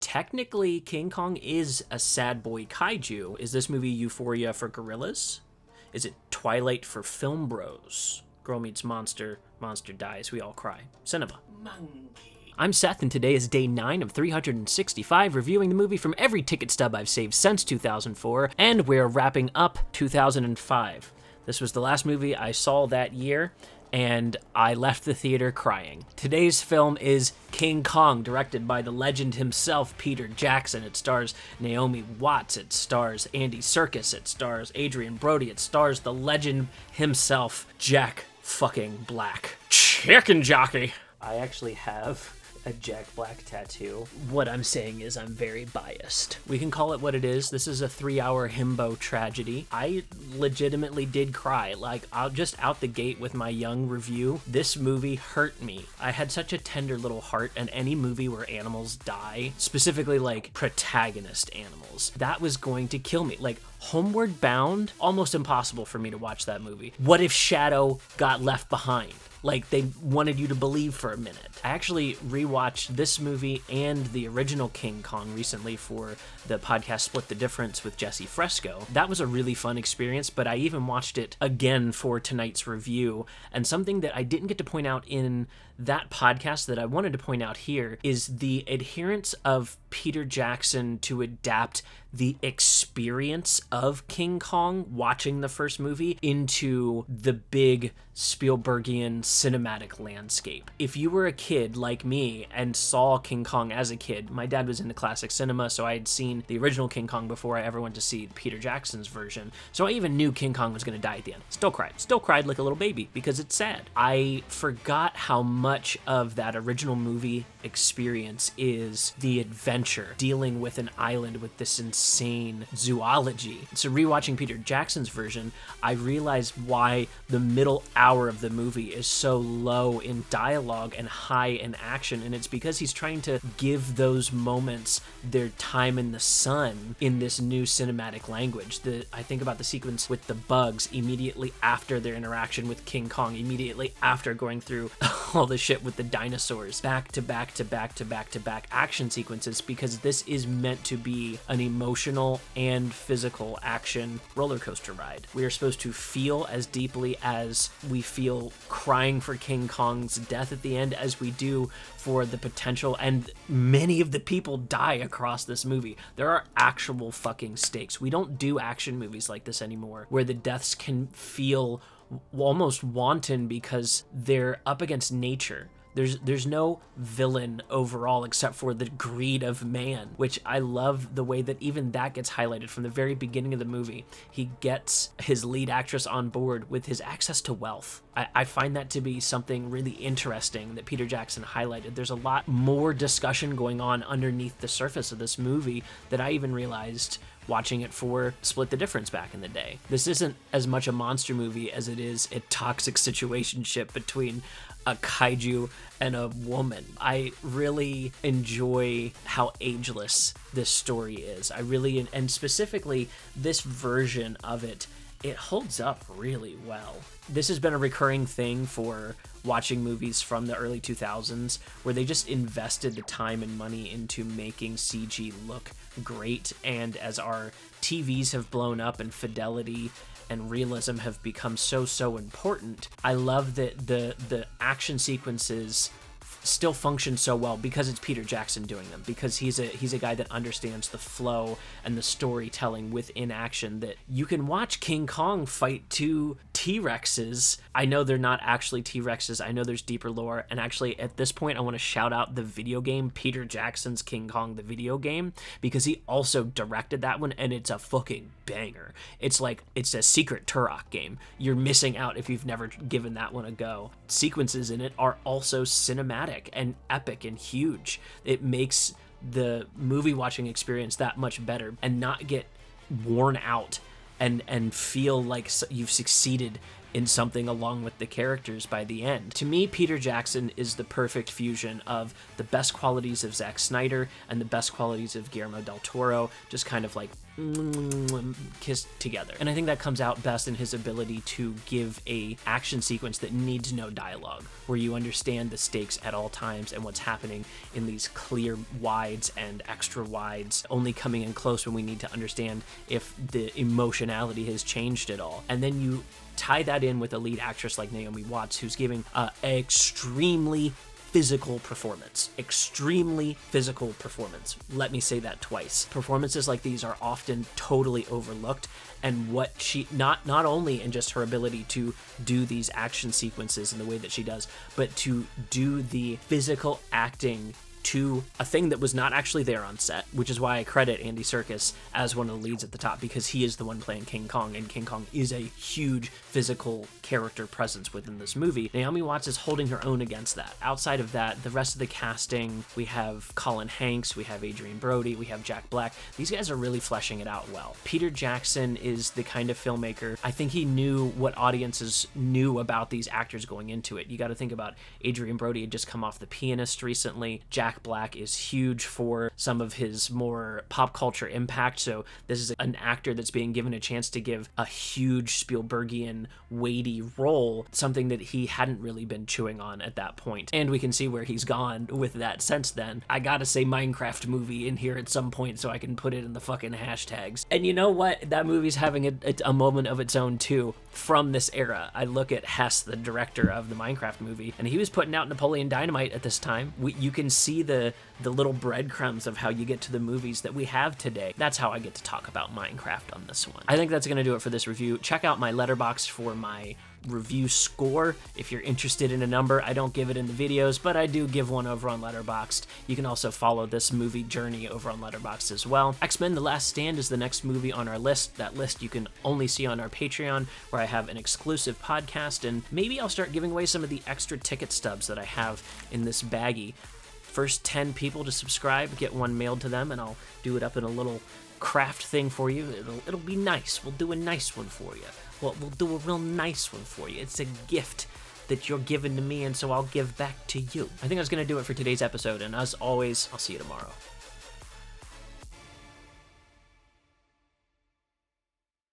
Technically, King Kong is a sad boy kaiju. Is this movie Euphoria for gorillas? Is it Twilight for film bros? Girl meets monster, monster dies, we all cry. Cinema. Monkey. I'm Seth, and today is day 9 of 365, reviewing the movie from every ticket stub I've saved since 2004, and we're wrapping up 2005. This was the last movie I saw that year, and I left the theater crying. Today's film is King Kong, directed by the legend himself, Peter Jackson. It stars Naomi Watts, it stars Andy Serkis, it stars Adrian Brody, it stars the legend himself, Jack fucking Black. Chicken jockey! I actually have a Jack Black tattoo. What I'm saying is I'm very biased. We can call it what it is. This is a 3-hour himbo tragedy. I legitimately did cry. Like, just out the gate with my young review, this movie hurt me. I had such a tender little heart, and any movie where animals die, specifically like protagonist animals, that was going to kill me. Like, Homeward Bound, almost impossible for me to watch that movie. What if Shadow got left behind? Like, they wanted you to believe for a minute. I actually rewatched this movie and the original King Kong recently for the podcast Split the Difference with Jesse Fresco. That was a really fun experience, but I even watched it again for tonight's review. And something that I didn't get to point out in that podcast that I wanted to point out here is the adherence of Peter Jackson to adapt the experience of King Kong, watching the first movie, into the big Spielbergian cinematic landscape. If you were a kid like me and saw King Kong as a kid, my dad was into classic cinema, so I had seen the original King Kong before I ever went to see Peter Jackson's version, so I even knew King Kong was going to die at the end. Still cried like a little baby because it's sad. I forgot how much of that original movie experience is the adventure, dealing with an island with this insane zoology. So rewatching Peter Jackson's version, I realized why the middle hour of the movie is so low in dialogue and high in action, and it's because he's trying to give those moments their time in the sun in this new cinematic language. I think about the sequence with the bugs immediately after their interaction with King Kong, immediately after going through all the shit with the dinosaurs, back to back to back to back to back action sequences, because this is meant to be an emotional and physical action roller coaster ride. We are supposed to feel as deeply as we feel crying for King Kong's death at the end as we do for the potential, and many of the people die across this movie. There are actual fucking stakes. We don't do action movies like this anymore, where the deaths can feel almost wanton because they're up against nature. There's no villain overall except for the greed of man, which I love the way that even that gets highlighted from the very beginning of the movie. He gets his lead actress on board with his access to wealth. I find that to be something really interesting that Peter Jackson highlighted. There's a lot more discussion going on underneath the surface of this movie that I even realized watching it for Split the Difference back in the day. This isn't as much a monster movie as it is a toxic situationship between a kaiju and a woman. I really enjoy how ageless this story is. And specifically this version of it holds up really well. This has been a recurring thing for watching movies from the early 2000s, where they just invested the time and money into making CG look great, and as our TVs have blown up and fidelity and realism have become so important, I love that the action sequences still function so well because it's Peter Jackson doing them, because he's a guy that understands the flow and the storytelling within action, that you can watch King Kong fight two T-Rexes. I know they're not actually T-Rexes. I know there's deeper lore, and actually at this point I want to shout out the video game, Peter Jackson's King Kong the video game, because he also directed that one, and it's a fucking banger. It's a secret Turok game. You're missing out if you've never given that one a go. Sequences in it are also cinematic and epic and huge. It makes the movie watching experience that much better, and not get worn out and feel like you've succeeded in something along with the characters by the end. To me, Peter Jackson is the perfect fusion of the best qualities of Zack Snyder and the best qualities of Guillermo del Toro, just kind of like kissed together. And I think that comes out best in his ability to give a action sequence that needs no dialogue, where you understand the stakes at all times and what's happening in these clear wides and extra wides, only coming in close when we need to understand if the emotionality has changed at all. And then you tie that in with a lead actress like Naomi Watts, who's giving an extremely physical performance. Extremely physical performance. Let me say that twice. Performances like these are often totally overlooked, and what she, not only in just her ability to do these action sequences in the way that she does, but to do the physical acting to a thing that was not actually there on set, which is why I credit Andy Serkis as one of the leads at the top, because he is the one playing King Kong, and King Kong is a huge physical character presence within this movie. Naomi Watts is holding her own against that. Outside of that, the rest of the casting, we have Colin Hanks, we have Adrian Brody, we have Jack Black. These guys are really fleshing it out well. Peter Jackson is the kind of filmmaker, I think he knew what audiences knew about these actors going into it. You got to think about Adrian Brody had just come off The Pianist recently. Jack Black is huge for some of his more pop culture impact, so this is an actor that's being given a chance to give a huge Spielbergian weighty role, something that he hadn't really been chewing on at that point. And we can see where he's gone with that since then. I gotta say Minecraft movie in here at some point so I can put it in the fucking hashtags. And you know what? That movie's having a moment of its own too from this era. I look at Hess, the director of the Minecraft movie, and he was putting out Napoleon Dynamite at this time. You can see the little breadcrumbs of how you get to the movies that we have today. That's how I get to talk about Minecraft on this one. I think that's going to do it for this review. Check out my Letterboxd for my review score if you're interested in a number. I don't give it in the videos, but I do give one over on Letterboxd. You can also follow this movie journey over on Letterboxd as well. X-Men: The Last Stand is the next movie on our list. That list you can only see on our Patreon, where I have an exclusive podcast, and maybe I'll start giving away some of the extra ticket stubs that I have in this baggie. First 10 people to subscribe get one mailed to them, and I'll do it up in a little craft thing for you. It'll be nice. We'll do a nice one for you. We'll do a real nice one for you. It's a gift that you're giving to me, and so I'll give back to you. I think that's going to do it for today's episode, and as always, I'll see you tomorrow.